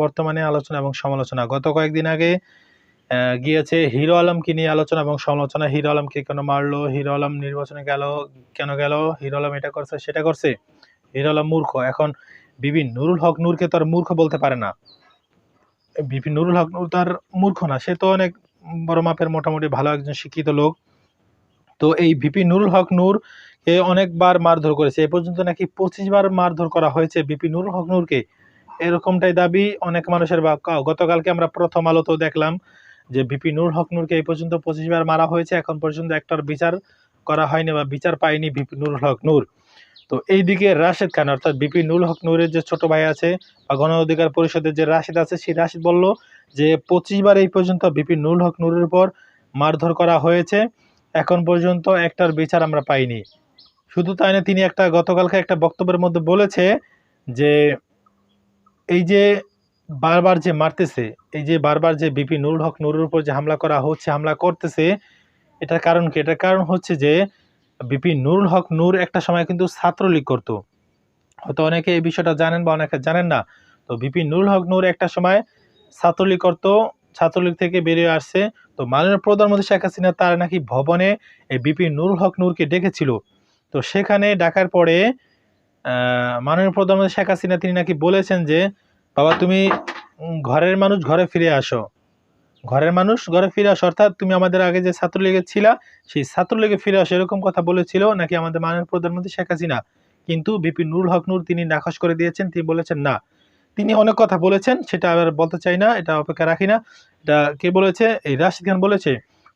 বর্তমানে আলোচনা এবং সমালোচনা। গত কয়েকদিন আগে গিয়েছে হিরো আলমকে নিয়ে আলোচনা এবং সমালোচনা। হিরো আলমকে কেন মারলো, হিরো আলম নির্বাচনে গেল কেন গেল, হিরো আলম এটা করছে সেটা করছে, হিরো আলম মূর্খ। এখন বিপি নুরুল হক নূরকে তো আর মূর্খ বলতে পারে না। বিপি নুরুল হক নূর তার মূর্খ না, সে তো অনেক বড় মাপের মোটামুটি ভালো একজন শিক্ষিত লোক। তো এই বিপি নুরুল হক নূর কে অনেকবার মারধর করেছে, এ পর্যন্ত নাকি 25 বার মারধর করা হয়েছে বিপি নুরুল হক নূরকে, এরকমটাই দাবি অনেক মানুষের। বা গতকালকে আমরা প্রথম আলোতেও দেখলাম যে বিপি নুরুল হক নূরকে এই পর্যন্ত 25 বার মারা হয়েছে, এখন পর্যন্ত একটার বিচার করা হয়নি বা বিচার পায়নি বিপি নুরুল হক নূর। তো এইদিকে রাশেদ খান অর্থাৎ বিপি নুরুল হক নূরের যে ছোট ভাই আছে বা গণ অধিকার পরিষদের যে রাশেদ আছে, সেই রাশেদ বলল যে 25 বার এই পর্যন্ত বিপি নুরুল হক নূরের উপর মারধর করা হয়েছে, এখন পর্যন্ত একটার বিচার আমরা পাইনি। শুধু তাই না, তিনি গতকালকে একটা বক্তব্যের মধ্যে বলেছে যে এই যে বারবার যে মারতেছে, এই যে বারবার যে বিপি নুরুল হক নূরের উপর যে হামলা করা হচ্ছে, হামলা করতেছে, এটার কারণ কি? এটার কারণ হচ্ছে যে বিপি নুরুল হক নূর একটা সময় কিন্তু ছাত্রলীগ করতো, হয়তো অনেকে এই বিষয়টা জানেন বা অনেকে জানেন না। তো বিপি নুরুল হক নূর একটা সময় ছাত্রলীগ করতো, ছাত্রলীগ থেকে বেরিয়ে আসছে। তো মাননীয় প্রধানমন্ত্রী শেখ হাসিনা তার নাকি ভবনে এই বিপি নুরুল হক নূরকে ডেকেছিল। তো সেখানে ডাকার পরে মাননীয় প্রধানমন্ত্রী শেখ হাসিনা তিনি নাকি বলেছেন যে বাবা তুমি ঘরের মানুষ ঘরে ফিরে আসো, ঘরের মানুষ ঘরে ফিরে আসো, অর্থাৎ তুমি আমাদের আগে যে ছাত্রলীগে ছিলা সেই ছাত্রলীগে ফিরে আসো, এরকম কথা বলেছিল নাকি আমাদের মাননীয় প্রধানমন্ত্রী শেখ হাসিনা। কিন্তু বিপি নুরুল হক নূর তিনি নাকচ করে দিয়েছেন, তিনি বলেছেন না, তিনি অনেক কথা বলেছেন, সেটা আবার বলতে চাই না, এটা অপেক্ষা রাখি না। এটা কে বলেছে? এই রাশিদ খান বলেছে।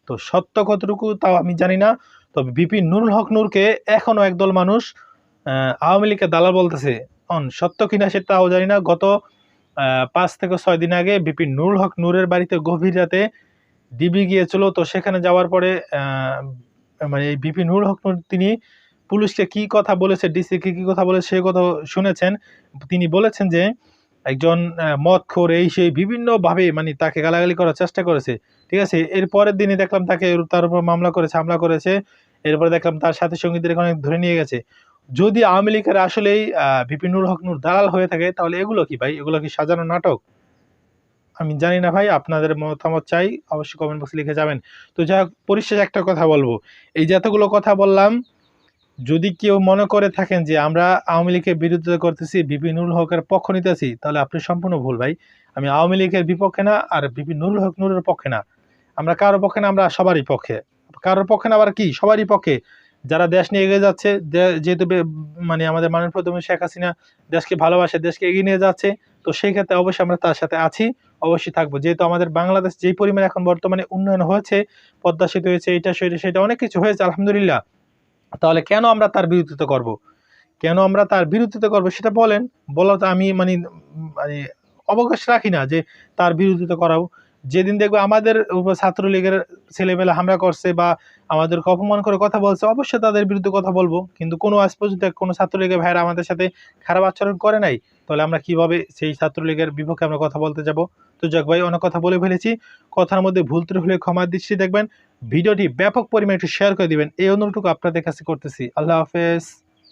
তো সত্য কতটুকু তাও আমি জানি না, তবে বিপি নুরুল হক নূরকে এখনো একদল মানুষ আওয়ামী লীগের দালাল বলতেছে। সত্য কিনা সেটাও জানি না। গত 5 থেকে 6 দিন আগে বিপি নুরুল হক নূরের বাড়িতে গভীর রাতে ডিবি গিয়েছিল। তো সেখানে যাওয়ার পরে মানে এই বিপি নুরুল হক নূর তিনি পুলিশকে কি কথা বলেছে, ডিসিকে কি কথা বলেছে সে কথা শুনেছেন। তিনি বলেছেন যে একজন মদখোর এই সেই বিভিন্নভাবে মানে তাকে গালাগালি করার চেষ্টা করেছে, ঠিক আছে। এর পরের দিনই দেখলাম তার উপর মামলা করেছে, হামলা করেছে। এরপরে দেখলাম তার সাথে সঙ্গীদের অনেক ধরে নিয়ে গেছে। যদি আওয়ামী লীগের আসলেই বিপি নুরুল হক নূর দালাল হয়ে থাকে, তাহলে এগুলো কি ভাই? এগুলো কি সাজানো নাটক? আমি জানি না ভাই, আপনাদের মতামত চাই, অবশ্যই কমেন্ট বক্সে লিখে যাবেন। তো যাই হোক, পরিশেষে একটা কথা বলবো, এই যে এতগুলো কথা বললাম, যদি কেউ মনে করে থাকেন যে আমরা আওয়ামী লীগের বিরোধিতা করতেছি, বিপি নুরুল হকের পক্ষ নিতেছি, তাহলে আপনি সম্পূর্ণ ভুল ভাই। আমি আওয়ামী লীগের বিপক্ষে না, আর বিপি নুরুল হক নূরের পক্ষে না। আমরা কারোর পক্ষে না, আমরা সবারই পক্ষে। কারোর পক্ষে না আবার কি, সবারই পক্ষে। যারা দেশ নিয়ে এগিয়ে যাচ্ছে, যেহেতু মানে আমাদের মাননীয় প্রধানমন্ত্রী শেখ হাসিনা দেশকে ভালোবাসে, দেশকে এগিয়ে নিয়ে যাচ্ছে, তো সেই ক্ষেত্রে অবশ্যই আমরা তার সাথে আছি, অবশ্যই থাকবো। যেহেতু আমাদের বাংলাদেশ যেই পরিমাণে এখন বর্তমানে উন্নয়ন হয়েছে, পদ্মা সেতু হয়েছে, এটা সেটা অনেক কিছু হয়েছে আলহামদুলিল্লাহ, তাহলে কেন আমরা তার বিরোধিতা করব? কেন আমরা তার বিরোধিতা করব সেটা বলেন। বলা তো আমি মানে মানে অবকাশ রাখি না যে তার বিরোধিতা করাও। যেদিন দেখবো আমাদের উপর ছাত্রলীগের ছেলেমেয়েরা হামলা করছে বা আমাদেরকে অপমান করে কথা বলছে, অবশ্যই তাদের বিরুদ্ধে কথা বলবো। কিন্তু কোনো আজ পর্যন্ত কোনো ছাত্রলীগের ভাইয়েরা আমাদের সাথে খারাপ আচরণ করে নাই, তাহলে আমরা কিভাবে সেই ছাত্রলীগের বিপক্ষে আমরা কথা বলতে যাব? তো যাক ভাই, অনেক কথা বলে ফেলেছি, কথার মধ্যে ভুল ত্রুটি হলে ক্ষমার দৃষ্টি দেখবেন। ভিডিওটি ব্যাপক পরিমাণে একটু শেয়ার করে দিবেন, এই অনুরোধটুকু আপনাদের কাছে করতেছি। আল্লাহ হাফেজ।